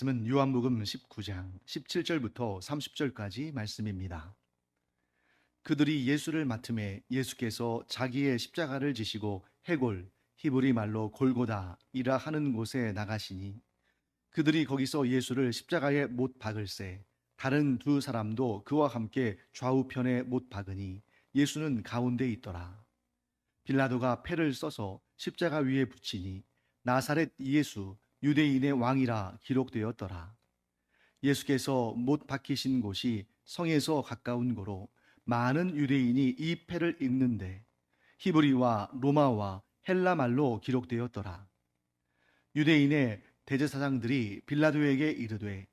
말씀은 요한복음 19장 17절부터 30절까지 말씀입니다. 그들이 예수를 맡음에 예수께서 자기의 십자가를 지시고 해골, 히브리 말로 골고다이라 하는 곳에 나가시니 그들이 거기서 예수를 십자가에 못 박을새 다른 두 사람도 그와 함께 좌우편에 못 박으니 예수는 가운데 있더라. 빌라도가 패를 써서 십자가 위에 붙이니 나사렛 예수 유대인의 왕이라 기록되었더라. 예수께서 못 박히신 곳이 성에서 가까운 고로 많은 유대인이 이 패를 읽는데 히브리와 로마와 헬라 말로 기록되었더라. 유대인의 대제사장들이 빌라도에게 이르되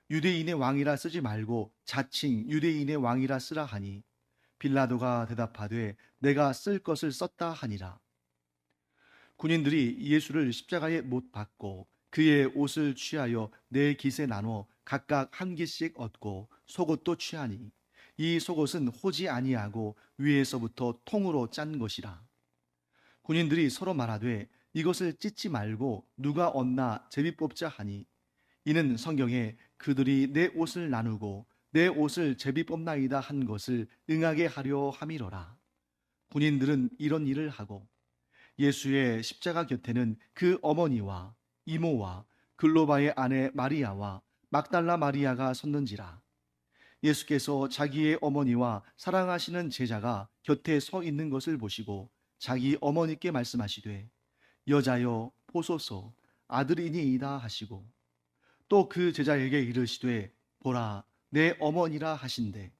유대인의 왕이라 쓰지 말고 자칭 유대인의 왕이라 쓰라 하니 빌라도가 대답하되 내가 쓸 것을 썼다 하니라. 군인들이 예수를 십자가에 못 박고 그의 옷을 취하여 네 깃에 나눠 각각 한 깃씩 얻고 속옷도 취하니 이 속옷은 호지 아니하고 위에서부터 통으로 짠 것이라. 군인들이 서로 말하되 이것을 찢지 말고 누가 얻나 제비 뽑자 하니 이는 성경에 그들이 내 옷을 나누고 내 옷을 제비 뽑나이다 한 것을 응하게 하려 함이로라. 군인들은 이런 일을 하고 예수의 십자가 곁에는 그 어머니와 이모와 글로바의 아내 마리아와 막달라 마리아가 섰는지라. 예수께서 자기의 어머니와 사랑하시는 제자가 곁에 서 있는 것을 보시고 자기 어머니께 말씀하시되 여자여 보소서 아들이니이다 하시고 또 그 제자에게 이르시되 보라 내 어머니라 하신대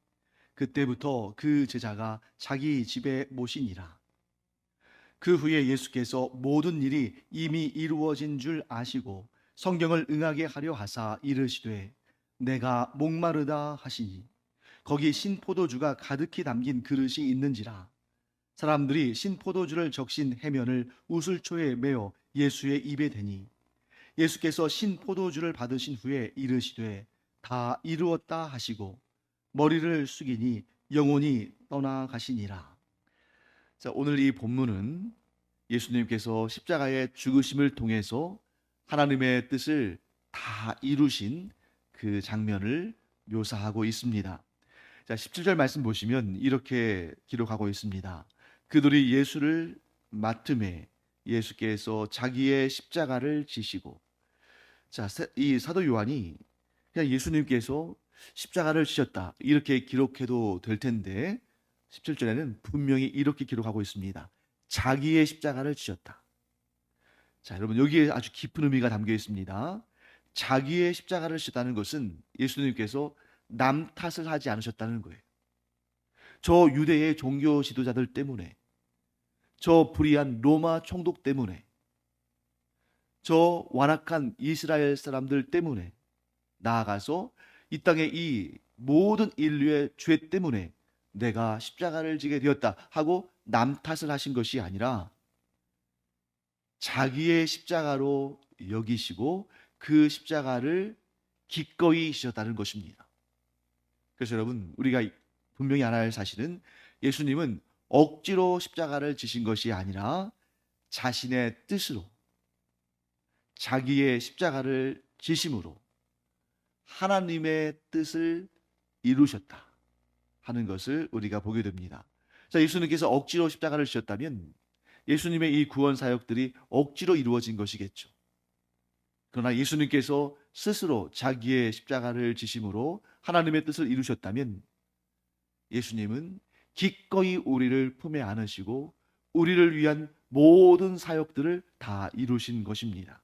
그때부터 그 제자가 자기 집에 모시니라. 그 후에 예수께서 모든 일이 이미 이루어진 줄 아시고 성경을 응하게 하려 하사 이르시되 내가 목마르다 하시니 거기 신포도주가 가득히 담긴 그릇이 있는지라. 사람들이 신포도주를 적신 해면을 우슬초에 메어 예수의 입에 대니 예수께서 신포도주를 받으신 후에 이르시되 다 이루었다 하시고 머리를 숙이니 영혼이 떠나가시니라. 자, 오늘 이 본문은 예수님께서 십자가의 죽으심을 통해서 하나님의 뜻을 다 이루신 그 장면을 묘사하고 있습니다. 자, 17절 말씀 보시면 이렇게 기록하고 있습니다. 그들이 예수를 맡음에 예수께서 자기의 십자가를 지시고, 자, 이 사도 요한이 그냥 예수님께서 십자가를 지셨다 이렇게 기록해도 될 텐데 17절에는 분명히 이렇게 기록하고 있습니다. 자기의 십자가를 지셨다. 자, 여러분 여기에 아주 깊은 의미가 담겨 있습니다. 자기의 십자가를 지셨다는 것은 예수님께서 남 탓을 하지 않으셨다는 거예요. 저 유대의 종교 지도자들 때문에, 저 불의한 로마 총독 때문에, 저 완악한 이스라엘 사람들 때문에, 나아가서 이 땅의 이 모든 인류의 죄 때문에 내가 십자가를 지게 되었다 하고 남 탓을 하신 것이 아니라 자기의 십자가로 여기시고 그 십자가를 기꺼이 지셨다는 것입니다. 그래서 여러분 우리가 분명히 알아야 할 사실은 예수님은 억지로 십자가를 지신 것이 아니라 자신의 뜻으로 자기의 십자가를 지심으로 하나님의 뜻을 이루셨다 하는 것을 우리가 보게 됩니다. 자, 예수님께서 억지로 십자가를 지셨다면 예수님의 이 구원 사역들이 억지로 이루어진 것이겠죠. 그러나 예수님께서 스스로 자기의 십자가를 지심으로 하나님의 뜻을 이루셨다면 예수님은 기꺼이 우리를 품에 안으시고 우리를 위한 모든 사역들을 다 이루신 것입니다.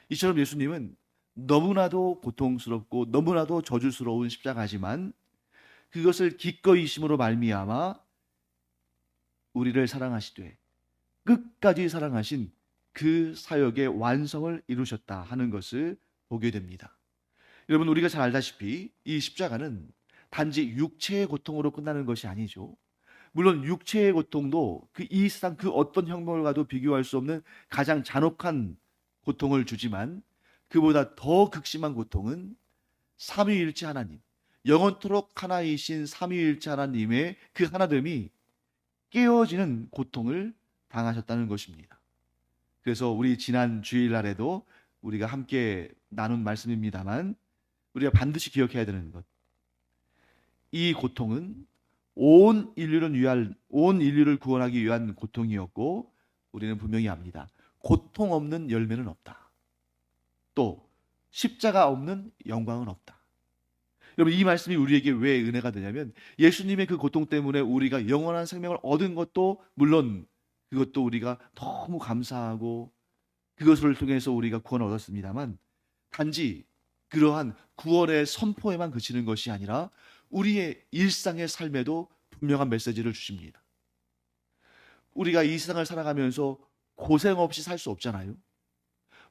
이처럼 예수님은 너무나도 고통스럽고 너무나도 저주스러운 십자가지만 그것을 기꺼이 심으로 말미암아 우리를 사랑하시되 끝까지 사랑하신 그 사역의 완성을 이루셨다 하는 것을 보게 됩니다. 여러분 우리가 잘 알다시피 이 십자가는 단지 육체의 고통으로 끝나는 것이 아니죠. 물론 육체의 고통도 이 세상 그 어떤 형벌과도 비교할 수 없는 가장 잔혹한 고통을 주지만 그보다 더 극심한 고통은 삼위일체 하나님, 영원토록 하나이신 삼위일체 하나님의 그 하나됨이 깨어지는 고통을 당하셨다는 것입니다. 그래서 우리 지난 주일날에도 우리가 함께 나눈 말씀입니다만 우리가 반드시 기억해야 되는 것. 이 고통은 온 인류를 구원하기 위한 고통이었고 우리는 분명히 압니다. 고통 없는 열매는 없다. 또 십자가 없는 영광은 없다. 여러분, 이 말씀이 우리에게 왜 은혜가 되냐면 예수님의 그 고통 때문에 우리가 영원한 생명을 얻은 것도 물론 그것도 우리가 너무 감사하고 그것을 통해서 우리가 구원을 얻었습니다만 단지 그러한 구원의 선포에만 그치는 것이 아니라 우리의 일상의 삶에도 분명한 메시지를 주십니다. 우리가 이 세상을 살아가면서 고생 없이 살 수 없잖아요.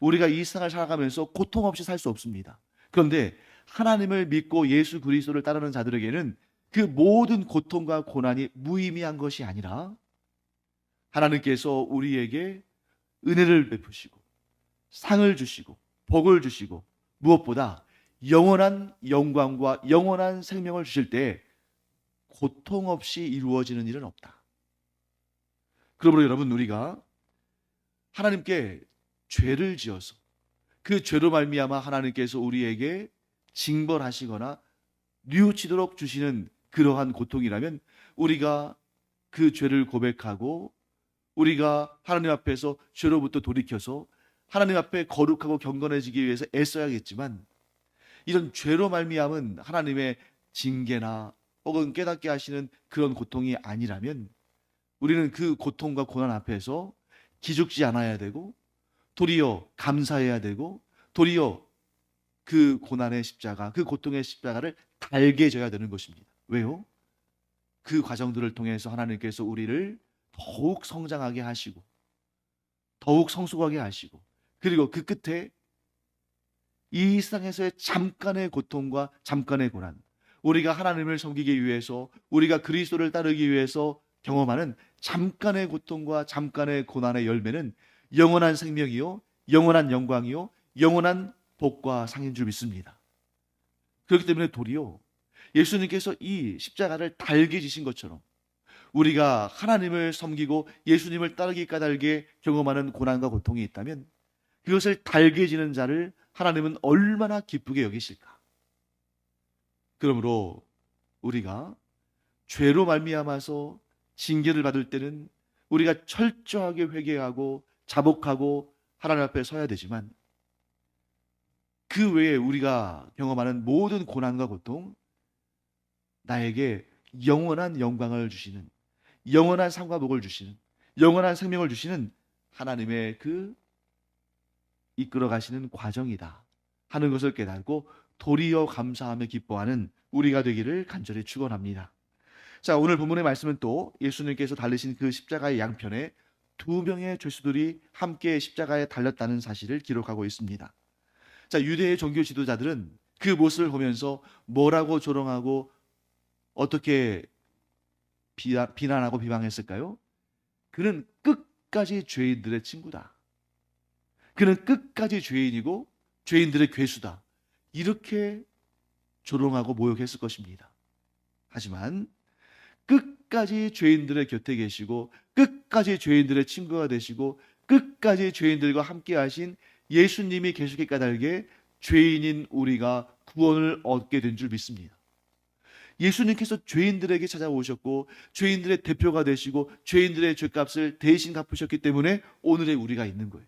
우리가 이 세상을 살아가면서 고통 없이 살 수 없습니다. 그런데 하나님을 믿고 예수 그리스도를 따르는 자들에게는 그 모든 고통과 고난이 무의미한 것이 아니라 하나님께서 우리에게 은혜를 베푸시고 상을 주시고 복을 주시고 무엇보다 영원한 영광과 영원한 생명을 주실 때 고통 없이 이루어지는 일은 없다. 그러므로 여러분, 우리가 하나님께 죄를 지어서 그 죄로 말미암아 하나님께서 우리에게 징벌하시거나 뉘우치도록 주시는 그러한 고통이라면 우리가 그 죄를 고백하고 우리가 하나님 앞에서 죄로부터 돌이켜서 하나님 앞에 거룩하고 경건해지기 위해서 애써야겠지만 이런 죄로 말미암은 하나님의 징계나 혹은 깨닫게 하시는 그런 고통이 아니라면 우리는 그 고통과 고난 앞에서 기죽지 않아야 되고 도리어 감사해야 되고 도리어 그 고난의 십자가, 그 고통의 십자가를 달게 져야 되는 것입니다. 왜요? 그 과정들을 통해서 하나님께서 우리를 더욱 성장하게 하시고 더욱 성숙하게 하시고 그리고 그 끝에 이 세상에서의 잠깐의 고통과 잠깐의 고난, 우리가 하나님을 섬기기 위해서 우리가 그리스도를 따르기 위해서 경험하는 잠깐의 고통과 잠깐의 고난의 열매는 영원한 생명이요 영원한 영광이요 영원한 복과 상인 줄 믿습니다. 그렇기 때문에 도리어 예수님께서 이 십자가를 달게 지신 것처럼 우리가 하나님을 섬기고 예수님을 따르기 까닭에 경험하는 고난과 고통이 있다면 그것을 달게 지는 자를 하나님은 얼마나 기쁘게 여기실까. 그러므로 우리가 죄로 말미암아서 징계를 받을 때는 우리가 철저하게 회개하고 자복하고 하나님 앞에 서야 되지만 그 외에 우리가 경험하는 모든 고난과 고통, 나에게 영원한 영광을 주시는, 영원한 상과 복을 주시는, 영원한 생명을 주시는 하나님의 그 이끌어 가시는 과정이다 하는 것을 깨닫고 도리어 감사하며 기뻐하는 우리가 되기를 간절히 축원합니다. 자, 오늘 본문의 말씀은 또 예수님께서 달리신 그 십자가의 양편에 두 명의 죄수들이 함께 십자가에 달렸다는 사실을 기록하고 있습니다. 자, 유대의 종교 지도자들은 그 모습을 보면서 뭐라고 조롱하고 어떻게 비난하고 비방했을까요? 그는 끝까지 죄인들의 친구다. 그는 끝까지 죄인이고 죄인들의 괴수다. 이렇게 조롱하고 모욕했을 것입니다. 하지만 끝까지 죄인들의 곁에 계시고 끝까지 죄인들의 친구가 되시고 끝까지 죄인들과 함께 하신 예수님이 계시기 까닭에 죄인인 우리가 구원을 얻게 된 줄 믿습니다. 예수님께서 죄인들에게 찾아오셨고 죄인들의 대표가 되시고 죄인들의 죄값을 대신 갚으셨기 때문에 오늘의 우리가 있는 거예요.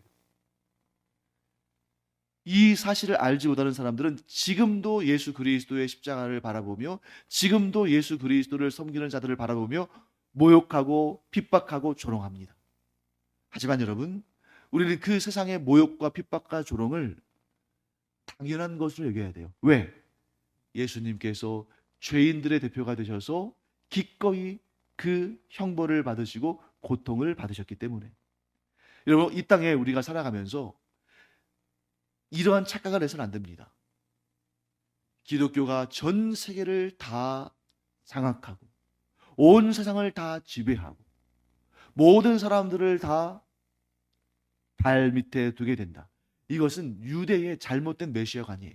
이 사실을 알지 못하는 사람들은 지금도 예수 그리스도의 십자가를 바라보며 지금도 예수 그리스도를 섬기는 자들을 바라보며 모욕하고 핍박하고 조롱합니다. 하지만 여러분, 우리는 그 세상의 모욕과 핍박과 조롱을 당연한 것으로 여겨야 돼요. 왜? 예수님께서 죄인들의 대표가 되셔서 기꺼이 그 형벌을 받으시고 고통을 받으셨기 때문에. 여러분, 이 땅에 우리가 살아가면서 이러한 착각을 해서는 안 됩니다. 기독교가 전 세계를 다 장악하고 온 세상을 다 지배하고 모든 사람들을 다 발 밑에 두게 된다. 이것은 유대의 잘못된 메시아가 아니에요.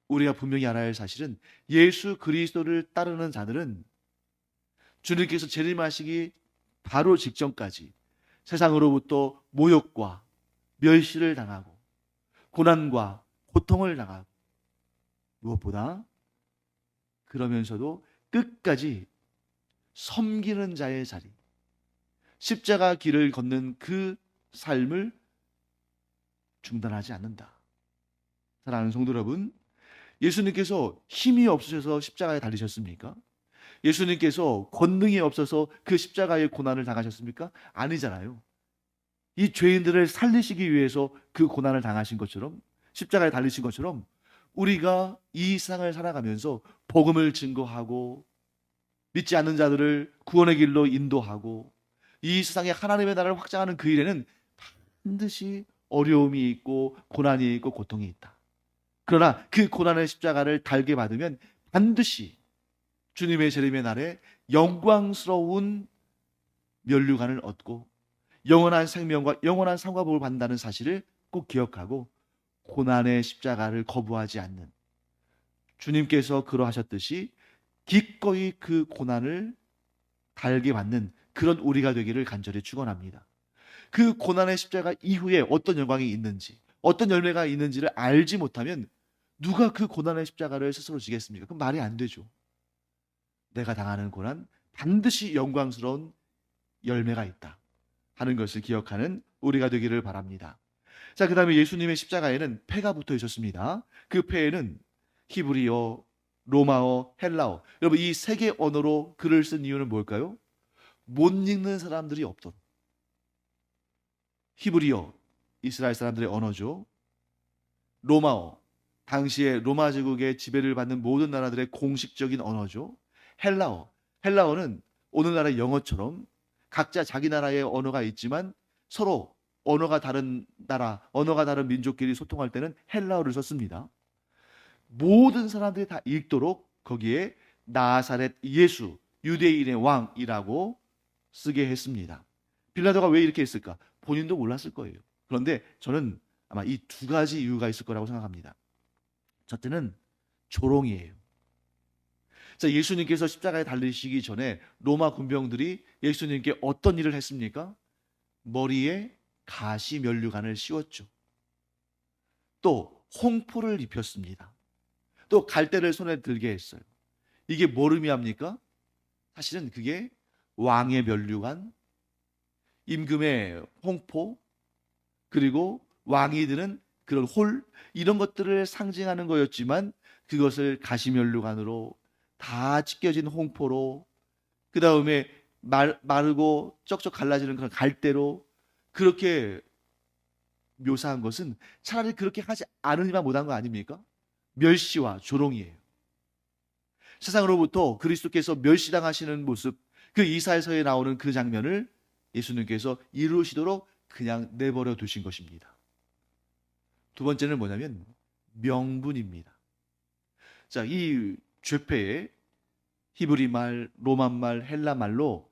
우리가 분명히 알아야 할 사실은 예수 그리스도를 따르는 자들은 주님께서 재림하시기 바로 직전까지 세상으로부터 모욕과 멸시를 당하고 고난과 고통을 당하고 무엇보다 그러면서도 끝까지 섬기는 자의 자리, 십자가 길을 걷는 그 삶을 중단하지 않는다. 사랑하는 성도 여러분, 예수님께서 힘이 없으셔서 십자가에 달리셨습니까? 예수님께서 권능이 없어서 그 십자가의 고난을 당하셨습니까? 아니잖아요. 이 죄인들을 살리시기 위해서 그 고난을 당하신 것처럼, 십자가에 달리신 것처럼 우리가 이 세상을 살아가면서 복음을 증거하고 믿지 않는 자들을 구원의 길로 인도하고 이 세상에 하나님의 나라를 확장하는 그 일에는 반드시 어려움이 있고 고난이 있고 고통이 있다. 그러나 그 고난의 십자가를 달게 받으면 반드시 주님의 재림의 날에 영광스러운 면류관을 얻고 영원한 생명과 영원한 상과 복을 받는다는 사실을 꼭 기억하고 고난의 십자가를 거부하지 않는, 주님께서 그러하셨듯이 기꺼이 그 고난을 달게 받는 그런 우리가 되기를 간절히 축원합니다. 그 고난의 십자가 이후에 어떤 영광이 있는지, 어떤 열매가 있는지를 알지 못하면 누가 그 고난의 십자가를 스스로 지겠습니까? 그럼 말이 안 되죠. 내가 당하는 고난 반드시 영광스러운 열매가 있다 하는 것을 기억하는 우리가 되기를 바랍니다. 자, 그 다음에 예수님의 십자가에는 패가 붙어 있었습니다. 그 패에는 히브리어, 로마어, 헬라어, 여러분 이 세 개 언어로 글을 쓴 이유는 뭘까요? 못 읽는 사람들이 없도록. 히브리어, 이스라엘 사람들의 언어죠. 로마어, 당시에 로마 제국의 지배를 받는 모든 나라들의 공식적인 언어죠. 헬라어, 헬라어는 오늘날의 영어처럼 각자 자기 나라의 언어가 있지만 서로 언어가 다른 나라, 언어가 다른 민족끼리 소통할 때는 헬라어를 썼습니다. 모든 사람들이 다 읽도록 거기에 나사렛 예수, 유대인의 왕이라고 쓰게 했습니다. 빌라도가 왜 이렇게 했을까? 본인도 몰랐을 거예요. 그런데 저는 아마 이 두 가지 이유가 있을 거라고 생각합니다. 첫째는 조롱이에요. 자, 예수님께서 십자가에 달리시기 전에 로마 군병들이 예수님께 어떤 일을 했습니까? 머리에 가시 면류관을 씌웠죠. 또 홍포를 입혔습니다. 또 갈대를 손에 들게 했어요. 이게 뭘 의미합니까? 사실은 그게 왕의 면류관, 임금의 홍포, 그리고 왕이 드는 그런 홀, 이런 것들을 상징하는 거였지만 그것을 가시면류관으로 다 찢겨진 홍포로, 그 다음에 마르고 쩍쩍 갈라지는 그런 갈대로 그렇게 묘사한 것은 차라리 그렇게 하지 않으니만 못한 거 아닙니까? 멸시와 조롱이에요. 세상으로부터 그리스도께서 멸시당하시는 모습, 그 이사야서에 나오는 그 장면을 예수님께서 이루시도록 그냥 내버려 두신 것입니다. 두 번째는 뭐냐면 명분입니다. 자, 이 죄패에 히브리 말, 로만 말, 헬라 말로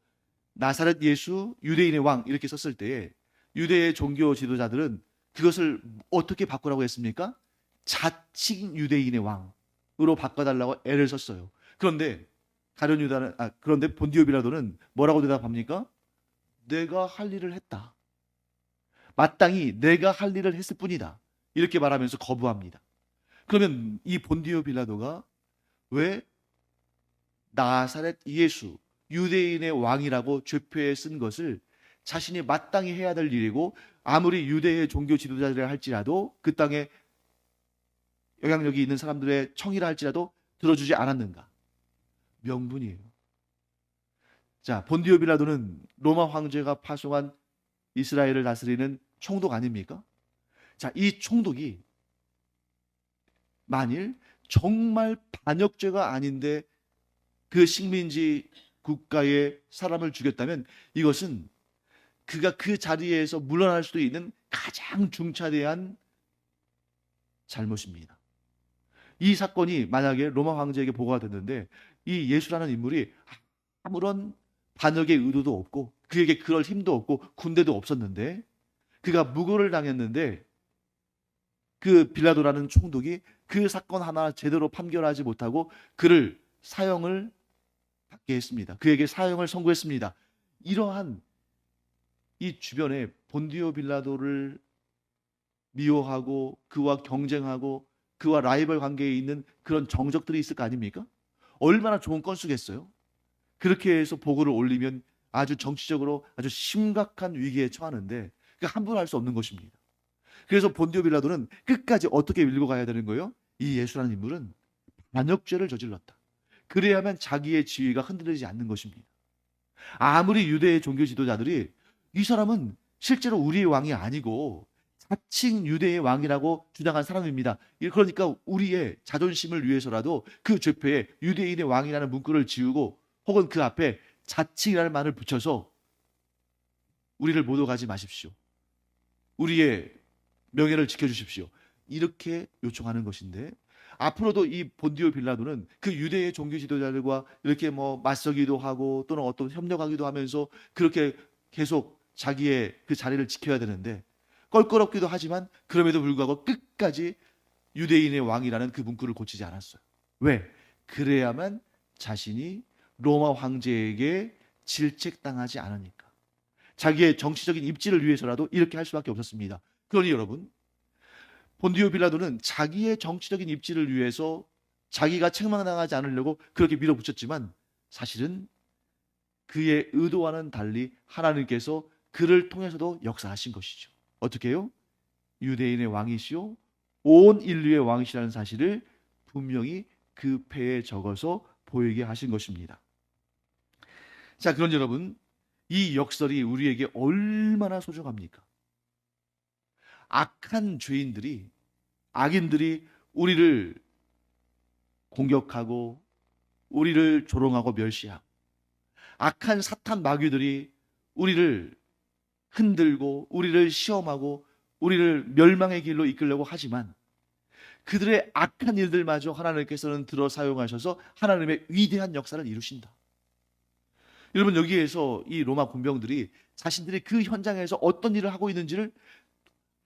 나사렛 예수, 유대인의 왕 이렇게 썼을 때에 유대의 종교 지도자들은 그것을 어떻게 바꾸라고 했습니까? 자칭 유대인의 왕으로 바꿔달라고 애를 썼어요. 그런데 그런데 본디오 빌라도는 뭐라고 대답합니까? 내가 할 일을 했다. 마땅히 내가 할 일을 했을 뿐이다. 이렇게 말하면서 거부합니다. 그러면 이 본디오 빌라도가 왜 나사렛 예수, 유대인의 왕이라고 죄표에 쓴 것을 자신이 마땅히 해야 될 일이고 아무리 유대의 종교 지도자들이라 할지라도 그 땅에 영향력이 있는 사람들의 청이라 할지라도 들어주지 않았는가? 명분이에요. 자, 본디오 빌라도는 로마 황제가 파송한 이스라엘을 다스리는 총독 아닙니까? 자, 이 총독이 만일 정말 반역죄가 아닌데 그 식민지 국가의 사람을 죽였다면 이것은 그가 그 자리에서 물러날 수도 있는 가장 중차대한 잘못입니다. 이 사건이 만약에 로마 황제에게 보고가 됐는데 이 예수라는 인물이 아무런 반역의 의도도 없고 그에게 그럴 힘도 없고 군대도 없었는데 그가 무고를 당했는데 그 빌라도라는 총독이 그 사건 하나 제대로 판결하지 못하고 그를 사형을 받게 했습니다. 그에게 사형을 선고했습니다. 이러한 이 주변에 본디오 빌라도를 미워하고 그와 경쟁하고 그와 라이벌 관계에 있는 그런 정적들이 있을 거 아닙니까? 얼마나 좋은 건수겠어요? 그렇게 해서 보고를 올리면 아주 정치적으로 아주 심각한 위기에 처하는데 그 함부로 할 수 없는 것입니다. 그래서 본디오 빌라도는 끝까지 어떻게 밀고 가야 되는 거예요? 이 예수라는 인물은 반역죄를 저질렀다. 그래야만 자기의 지위가 흔들리지 않는 것입니다. 아무리 유대의 종교 지도자들이 이 사람은 실제로 우리의 왕이 아니고 자칭 유대의 왕이라고 주장한 사람입니다. 그러니까 우리의 자존심을 위해서라도 그 죄표에 유대인의 왕이라는 문구를 지우고 혹은 그 앞에 자칭이라는 말을 붙여서 우리를 모독하지 마십시오. 우리의 명예를 지켜주십시오. 이렇게 요청하는 것인데 앞으로도 이 본디오 빌라도는 그 유대의 종교 지도자들과 이렇게 뭐 맞서기도 하고 또는 어떤 협력하기도 하면서 그렇게 계속 자기의 그 자리를 지켜야 되는데 껄끄럽기도 하지만 그럼에도 불구하고 끝까지 유대인의 왕이라는 그 문구를 고치지 않았어요. 왜? 그래야만 자신이 로마 황제에게 질책당하지 않으니까. 자기의 정치적인 입지를 위해서라도 이렇게 할 수밖에 없었습니다. 그러니 여러분, 본디오 빌라도는 자기의 정치적인 입지를 위해서 자기가 책망당하지 않으려고 그렇게 밀어붙였지만 사실은 그의 의도와는 달리 하나님께서 그를 통해서도 역사하신 것이죠. 어떻게 해요? 유대인의 왕이시오 온 인류의 왕이시라는 사실을 분명히 그 패에 적어서 보이게 하신 것입니다. 자, 그런 여러분, 이 역설이 우리에게 얼마나 소중합니까? 악한 죄인들이, 악인들이 우리를 공격하고 우리를 조롱하고 멸시하고 악한 사탄 마귀들이 우리를 흔들고 우리를 시험하고 우리를 멸망의 길로 이끌려고 하지만 그들의 악한 일들마저 하나님께서는 들어 사용하셔서 하나님의 위대한 역사를 이루신다. 여러분, 여기에서 이 로마 군병들이 자신들이 그 현장에서 어떤 일을 하고 있는지를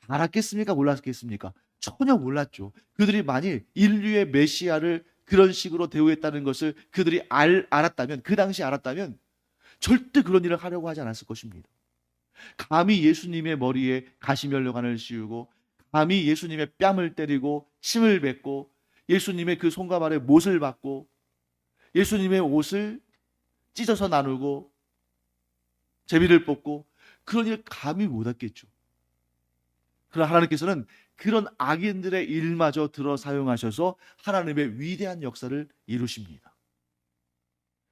알았겠습니까? 몰랐겠습니까? 전혀 몰랐죠. 그들이 만일 인류의 메시아를 그런 식으로 대우했다는 것을 그들이 알았다면, 그 당시 알았다면 절대 그런 일을 하려고 하지 않았을 것입니다. 감히 예수님의 머리에 가시면류관을 씌우고 감히 예수님의 뺨을 때리고 침을 뱉고 예수님의 그 손과 발에 못을 박고 예수님의 옷을 찢어서 나누고 제비를 뽑고 그런 일 감히 못했겠죠. 그러나 하나님께서는 그런 악인들의 일마저 들어 사용하셔서 하나님의 위대한 역사를 이루십니다.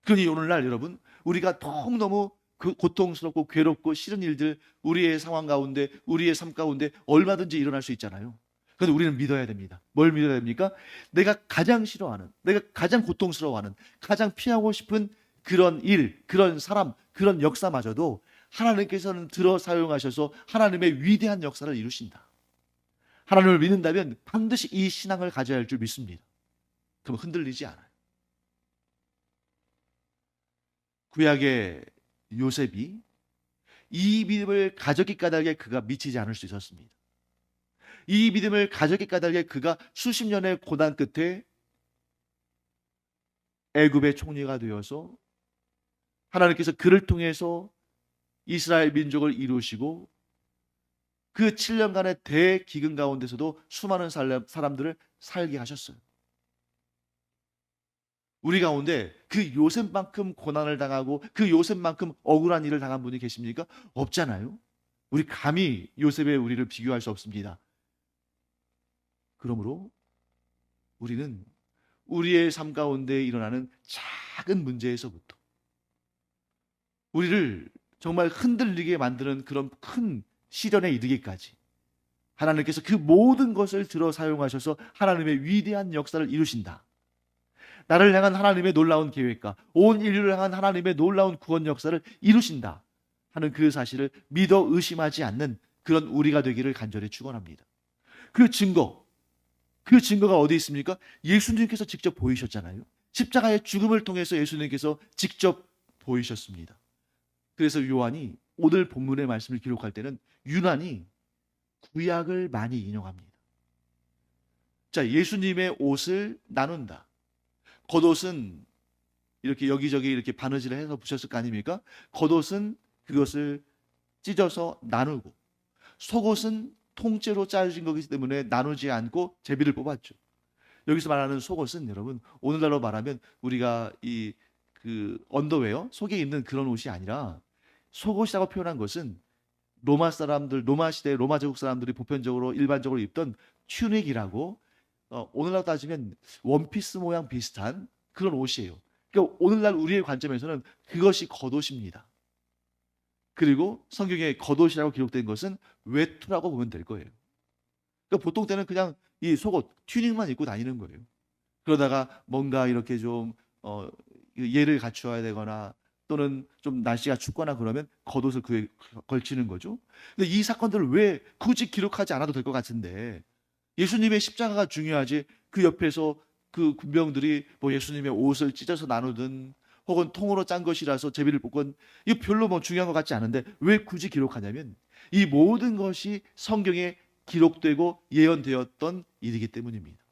그러니 오늘날 여러분, 우리가 너무너무 고통스럽고 괴롭고 싫은 일들 우리의 상황 가운데 우리의 삶 가운데 얼마든지 일어날 수 있잖아요. 그런데 우리는 믿어야 됩니다. 뭘 믿어야 됩니까? 내가 가장 싫어하는, 내가 가장 고통스러워하는, 가장 피하고 싶은 그런 일, 그런 사람, 그런 역사마저도 하나님께서는 들어 사용하셔서 하나님의 위대한 역사를 이루신다. 하나님을 믿는다면 반드시 이 신앙을 가져야 할 줄 믿습니다. 그럼 흔들리지 않아요. 구약의 요셉이 이 믿음을 가졌기 까닭에 그가 미치지 않을 수 있었습니다. 이 믿음을 가졌기 까닭에 그가 수십 년의 고난 끝에 애굽의 총리가 되어서 하나님께서 그를 통해서 이스라엘 민족을 이루시고 그 7년간의 대기근 가운데서도 수많은 사람들을 살게 하셨어요. 우리 가운데 그 요셉만큼 고난을 당하고 그 요셉만큼 억울한 일을 당한 분이 계십니까? 없잖아요. 우리 감히 요셉의 우리를 비교할 수 없습니다. 그러므로 우리는 우리의 삶 가운데 일어나는 작은 문제에서부터 우리를 정말 흔들리게 만드는 그런 큰 시련에 이르기까지 하나님께서 그 모든 것을 들어 사용하셔서 하나님의 위대한 역사를 이루신다. 나를 향한 하나님의 놀라운 계획과 온 인류를 향한 하나님의 놀라운 구원 역사를 이루신다 하는 그 사실을 믿어 의심하지 않는 그런 우리가 되기를 간절히 축원합니다. 그 증거가 어디 있습니까? 예수님께서 직접 보이셨잖아요. 십자가의 죽음을 통해서 예수님께서 직접 보이셨습니다. 그래서 요한이 오늘 본문의 말씀을 기록할 때는 유난히 구약을 많이 인용합니다. 자, 예수님의 옷을 나눈다. 겉옷은 이렇게 여기저기 이렇게 바느질을 해서 붙였을 거 아닙니까? 겉옷은 그것을 찢어서 나누고 속옷은 통째로 짜여진 거기 때문에 나누지 않고 제비를 뽑았죠. 여기서 말하는 속옷은 여러분 오늘날로 말하면 우리가 이 그 언더웨어 속에 입는 그런 옷이 아니라 속옷이라고 표현한 것은 로마 사람들 로마 시대 로마 제국 사람들이 보편적으로 일반적으로 입던 튜닉이라고 오늘날 따지면 원피스 모양 비슷한 그런 옷이에요. 그러니까 오늘날 우리의 관점에서는 그것이 겉옷입니다. 그리고 성경에 겉옷이라고 기록된 것은 외투라고 보면 될 거예요. 그러니까 보통 때는 그냥 이 속옷 튜닉만 입고 다니는 거예요. 그러다가 뭔가 이렇게 좀 예를 갖추어야 되거나 또는 좀 날씨가 춥거나 그러면 겉옷을 그에 걸치는 거죠. 근데 이 사건들을 왜 굳이 기록하지 않아도 될 것 같은데 예수님의 십자가가 중요하지 그 옆에서 그 군병들이 뭐 예수님의 옷을 찢어서 나누든 혹은 통으로 짠 것이라서 제비를 뽑건 이거 별로 뭐 중요한 것 같지 않은데 왜 굳이 기록하냐면 이 모든 것이 성경에 기록되고 예언되었던 일이기 때문입니다.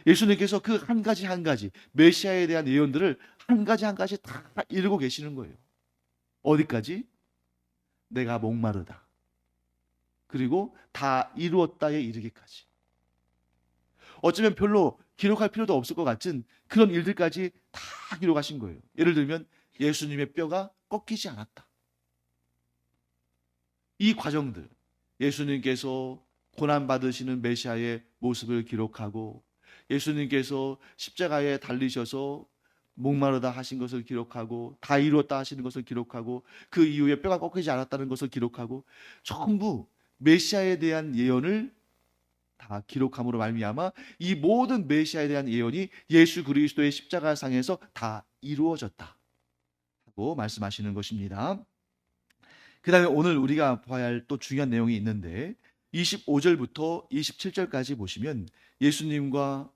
예수님께서 그 한 가지 한 가지 메시아에 대한 예언들을 한 가지 한 가지 다 이루고 계시는 거예요. 어디까지? 내가 목마르다. 그리고 다 이루었다에 이르기까지. 어쩌면 별로 기록할 필요도 없을 것 같은 그런 일들까지 다 기록하신 거예요. 예를 들면 예수님의 뼈가 꺾이지 않았다. 이 과정들, 예수님께서 고난받으시는 메시아의 모습을 기록하고 예수님께서 십자가에 달리셔서 목마르다 하신 것을 기록하고 다 이루었다 하시는 것을 기록하고 그 이후에 뼈가 꺾이지 않았다는 것을 기록하고 전부 메시아에 대한 예언을 다 기록함으로 말미암아 이 모든 메시아에 대한 예언이 예수 그리스도의 십자가상에서 다 이루어졌다 하고 말씀하시는 것입니다. 그 다음에 오늘 우리가 봐야 할 또 중요한 내용이 있는데 25절부터 27절까지 보시면 예수님과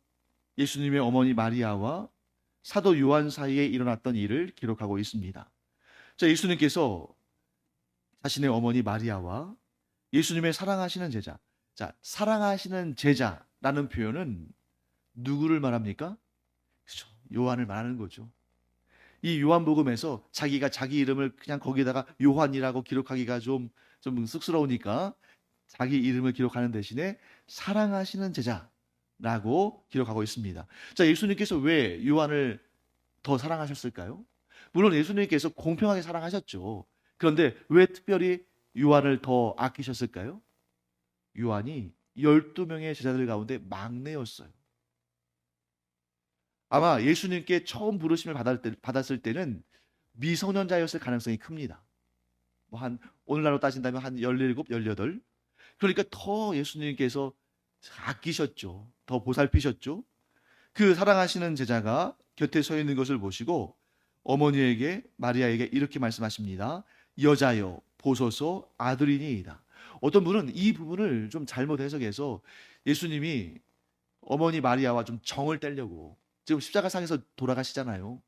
예수님의 어머니 마리아와 사도 요한 사이에 일어났던 일을 기록하고 있습니다. 자, 예수님께서 자신의 어머니 마리아와 예수님의 사랑하시는 제자, 자, 사랑하시는 제자라는 표현은 누구를 말합니까? 그렇죠. 요한을 말하는 거죠. 이 요한복음에서 자기가 자기 이름을 그냥 거기다가 요한이라고 기록하기가 좀 쑥스러우니까 자기 이름을 기록하는 대신에 사랑하시는 제자라고 기록하고 있습니다. 자, 예수님께서 왜 요한을 더 사랑하셨을까요? 물론 예수님께서 공평하게 사랑하셨죠. 그런데 왜 특별히 요한을 더 아끼셨을까요? 요한이 12명의 제자들 가운데 막내였어요. 아마 예수님께 처음 부르심을 받았을 때는 미성년자였을 가능성이 큽니다. 오늘날로 따진다면 한 17, 18. 그러니까 더 예수님께서 아끼셨죠. 더 보살피셨죠. 그 사랑하시는 제자가 곁에 서 있는 것을 보시고 어머니에게 마리아에게 이렇게 말씀하십니다. 여자여 보소서 아들이니이다. 어떤 분은 이 부분을 좀 잘못 해석해서 예수님이 어머니 마리아와 좀 정을 떼려고 지금 십자가상에서 돌아가시잖아요.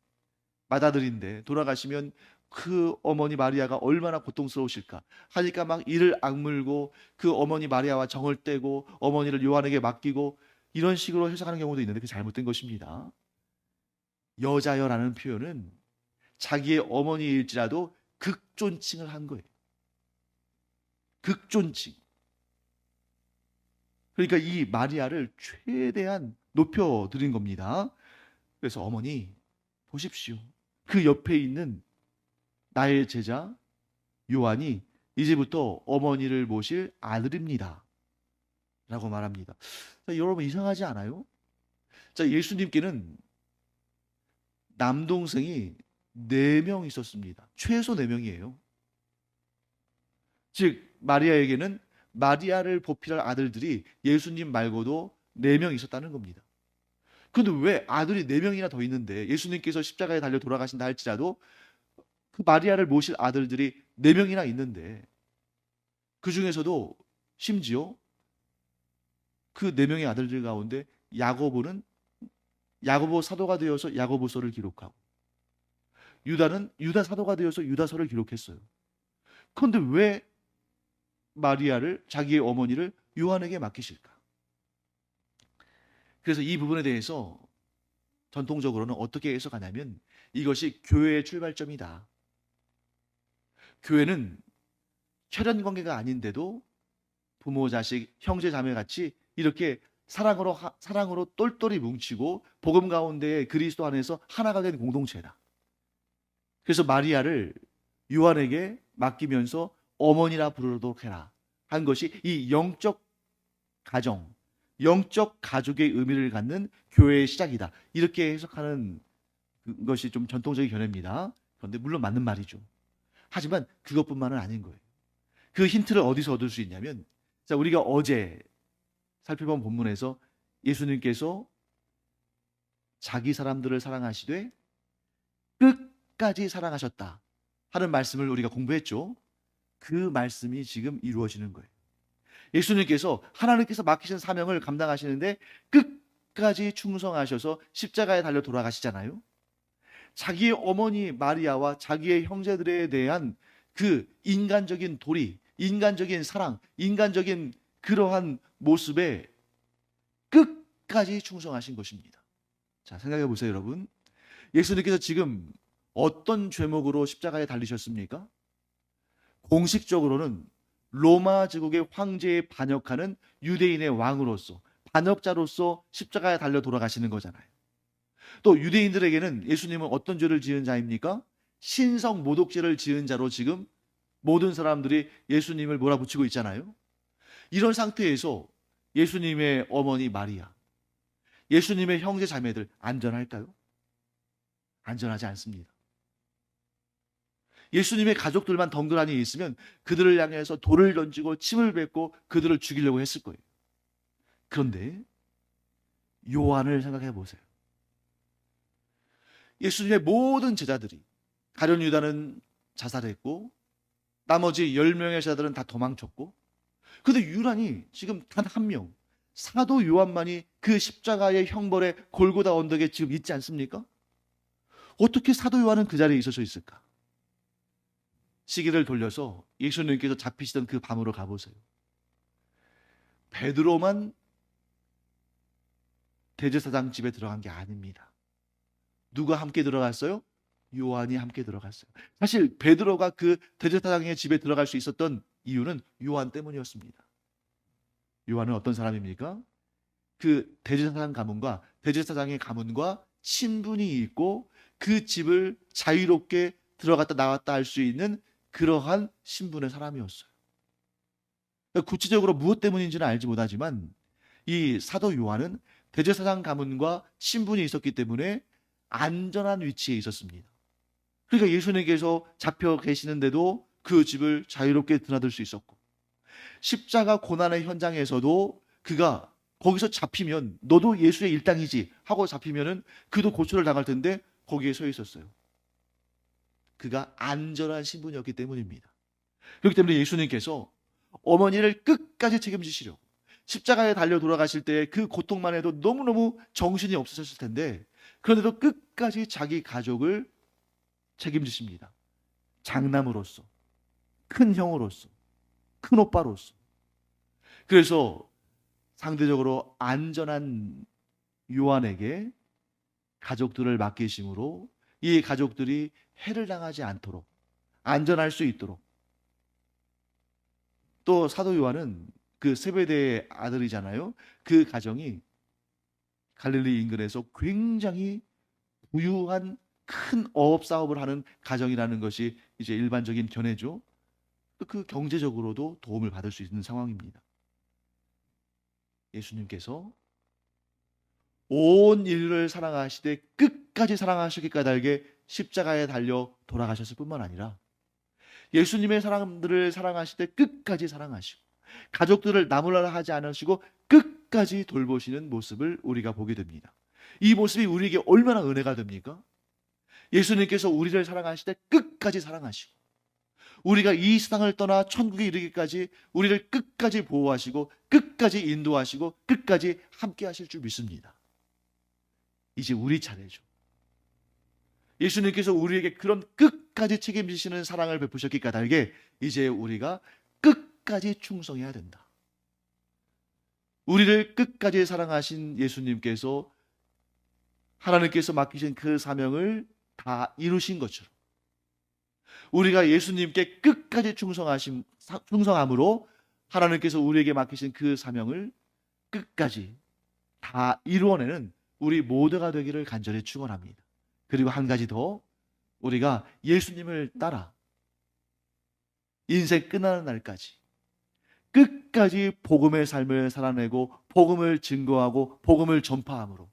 맏아들인데 돌아가시면 그 어머니 마리아가 얼마나 고통스러우실까 하니까 막 이를 악물고 그 어머니 마리아와 정을 떼고 어머니를 요한에게 맡기고 이런 식으로 해석하는 경우도 있는데 그게 잘못된 것입니다. 여자여라는 표현은 자기의 어머니일지라도 극존칭을 한 거예요. 극존칭. 그러니까 이 마리아를 최대한 높여드린 겁니다. 그래서 어머니 보십시오. 그 옆에 있는 나의 제자 요한이 이제부터 어머니를 모실 아들입니다. 라고 말합니다. 자, 여러분 이상하지 않아요? 자, 예수님께는 남동생이 4명 있었습니다. 최소 4명이에요. 즉 마리아에게는 마리아를 보필할 아들들이 예수님 말고도 4명 있었다는 겁니다. 그런데 왜 아들이 4명이나 더 있는데 예수님께서 십자가에 달려 돌아가신다 할지라도 그 마리아를 모실 아들들이 4명이나 있는데 그 중에서도 심지어 그 4명의 아들들 가운데 야고보는 야고보 사도가 되어서 야고보서를 기록하고 유다는 유다 사도가 되어서 유다서를 기록했어요. 그런데 왜 마리아를 자기의 어머니를 요한에게 맡기실까? 그래서 이 부분에 대해서 전통적으로는 어떻게 해석하냐면 이것이 교회의 출발점이다. 교회는 혈연 관계가 아닌데도 부모, 자식, 형제, 자매 같이 이렇게 사랑으로 똘똘이 뭉치고 복음 가운데 그리스도 안에서 하나가 된 공동체다. 그래서 마리아를 요한에게 맡기면서 어머니라 부르도록 해라 한 것이 이 영적 가정, 영적 가족의 의미를 갖는 교회의 시작이다. 이렇게 해석하는 것이 좀 전통적인 견해입니다. 그런데 물론 맞는 말이죠. 하지만 그것뿐만은 아닌 거예요. 그 힌트를 어디서 얻을 수 있냐면, 자, 우리가 어제 살펴본 본문에서 예수님께서 자기 사람들을 사랑하시되 끝까지 사랑하셨다 하는 말씀을 우리가 공부했죠. 그 말씀이 지금 이루어지는 거예요. 예수님께서 하나님께서 맡기신 사명을 감당하시는데 끝까지 충성하셔서 십자가에 달려 돌아가시잖아요. 자기의 어머니 마리아와 자기의 형제들에 대한 그 인간적인 도리, 인간적인 사랑, 인간적인 그러한 모습에 끝까지 충성하신 것입니다. 자, 생각해 보세요, 여러분. 예수님께서 지금 어떤 죄목으로 십자가에 달리셨습니까? 공식적으로는 로마 제국의 황제에 반역하는 유대인의 왕으로서, 반역자로서 십자가에 달려 돌아가시는 거잖아요. 또 유대인들에게는 예수님은 어떤 죄를 지은 자입니까? 신성 모독죄를 지은 자로 지금 모든 사람들이 예수님을 몰아붙이고 있잖아요. 이런 상태에서 예수님의 어머니 마리아, 예수님의 형제 자매들 안전할까요? 안전하지 않습니다. 예수님의 가족들만 덩그러니 있으면 그들을 향해서 돌을 던지고 침을 뱉고 그들을 죽이려고 했을 거예요. 그런데 요한을 생각해 보세요. 예수님의 모든 제자들이, 가룟 유다는 자살했고 나머지 10명의 제자들은 다 도망쳤고, 그런데 유란히 지금 단 한 명, 사도 요한만이 그 십자가의 형벌의 골고다 언덕에 지금 있지 않습니까? 어떻게 사도 요한은 그 자리에 있어서 있을까? 시계를 돌려서 예수님께서 잡히시던 그 밤으로 가보세요. 베드로만 대제사장 집에 들어간 게 아닙니다. 누가 함께 들어갔어요? 요한이 함께 들어갔어요. 사실 베드로가 그 대제사장의 집에 들어갈 수 있었던 이유는 요한 때문이었습니다. 요한은 어떤 사람입니까? 그 대제사장 가문과 대제사장의 가문과 친분이 있고 그 집을 자유롭게 들어갔다 나왔다 할 수 있는 그러한 신분의 사람이었어요. 구체적으로 무엇 때문인지는 알지 못하지만 이 사도 요한은 대제사장 가문과 신분이 있었기 때문에 안전한 위치에 있었습니다. 그러니까 예수님께서 잡혀 계시는데도 그 집을 자유롭게 드나들 수 있었고, 십자가 고난의 현장에서도 그가 거기서 잡히면 너도 예수의 일당이지 하고 잡히면은 그도 고초를 당할 텐데 거기에 서 있었어요. 그가 안전한 신분이었기 때문입니다. 그렇기 때문에 예수님께서 어머니를 끝까지 책임지시려고 십자가에 달려 돌아가실 때 그 고통만 해도 너무너무 정신이 없으셨을 텐데, 그런데도 끝까지 자기 가족을 책임지십니다. 장남으로서, 큰 형으로서, 큰 오빠로서. 그래서 상대적으로 안전한 요한에게 가족들을 맡기심으로 이 가족들이 해를 당하지 않도록, 안전할 수 있도록. 또 사도 요한은 그 세베대의 아들이잖아요. 그 가정이 갈릴리 인근에서 굉장히 부유한 큰 어업 사업을 하는 가정이라는 것이 이제 일반적인 견해죠. 그 경제적으로도 도움을 받을 수 있는 상황입니다. 예수님께서 온 인류를 사랑하시되 끝까지 사랑하시기 까닭에 십자가에 달려 돌아가셨을 뿐만 아니라 예수님의 사람들을 사랑하시되 끝까지 사랑하시고 가족들을 나무라라 하지 않으시고 끝까지 돌보시는 모습을 우리가 보게 됩니다. 이 모습이 우리에게 얼마나 은혜가 됩니까? 예수님께서 우리를 사랑하시되 끝까지 사랑하시고 우리가 이 세상을 떠나 천국에 이르기까지 우리를 끝까지 보호하시고 끝까지 인도하시고 끝까지 함께 하실 줄 믿습니다. 이제 우리 차례죠. 예수님께서 우리에게 그런 끝까지 책임지시는 사랑을 베푸셨기 까닭에 이제 우리가 끝까지 충성해야 된다. 우리를 끝까지 사랑하신 예수님께서 하나님께서 맡기신 그 사명을 다 이루신 것처럼 우리가 예수님께 끝까지 충성함으로 하나님께서 우리에게 맡기신 그 사명을 끝까지 다 이루어내는 우리 모두가 되기를 간절히 축원합니다. 그리고 한 가지 더, 우리가 예수님을 따라 인생 끝나는 날까지 끝까지 복음의 삶을 살아내고 복음을 증거하고 복음을 전파함으로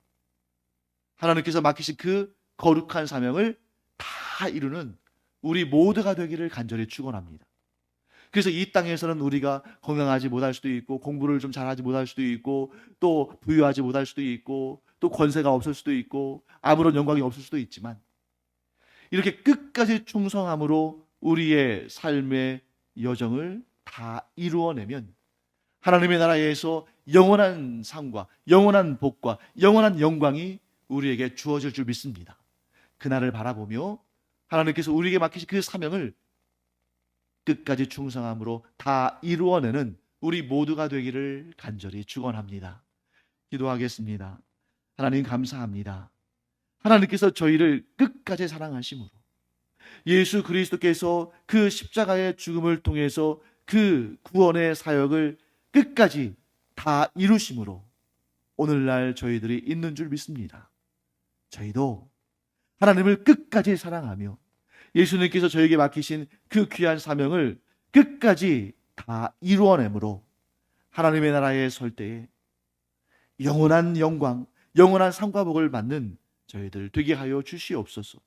하나님께서 맡기신 그 거룩한 사명을 다 이루는 우리 모두가 되기를 간절히 축원합니다. 그래서 이 땅에서는 우리가 건강하지 못할 수도 있고 공부를 좀 잘하지 못할 수도 있고 또 부유하지 못할 수도 있고 또 권세가 없을 수도 있고 아무런 영광이 없을 수도 있지만 이렇게 끝까지 충성함으로 우리의 삶의 여정을 다 이루어내면 하나님의 나라에서 영원한 상과 영원한 복과 영원한 영광이 우리에게 주어질 줄 믿습니다. 그날을 바라보며 하나님께서 우리에게 맡기신 그 사명을 끝까지 충성함으로 다 이루어내는 우리 모두가 되기를 간절히 축원합니다. 기도하겠습니다. 하나님 감사합니다. 하나님께서 저희를 끝까지 사랑하심으로 예수 그리스도께서 그 십자가의 죽음을 통해서 그 구원의 사역을 끝까지 다 이루심으로 오늘날 저희들이 있는 줄 믿습니다. 저희도 하나님을 끝까지 사랑하며 예수님께서 저에게 맡기신 그 귀한 사명을 끝까지 다 이루어내므로 하나님의 나라에 설 때에 영원한 영광, 영원한 상과 복을 받는 저희들 되게 하여 주시옵소서.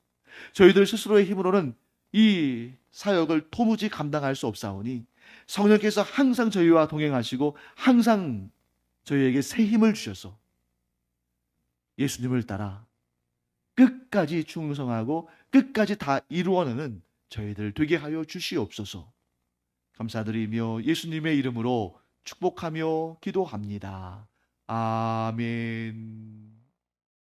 저희들 스스로의 힘으로는 이 사역을 도무지 감당할 수 없사오니 성령께서 항상 저희와 동행하시고 항상 저희에게 새 힘을 주셔서 예수님을 따라 끝까지 충성하고 끝까지 다 이루어내는 저희들 되게 하여 주시옵소서. 감사드리며 예수님의 이름으로 축복하며 기도합니다. 아멘.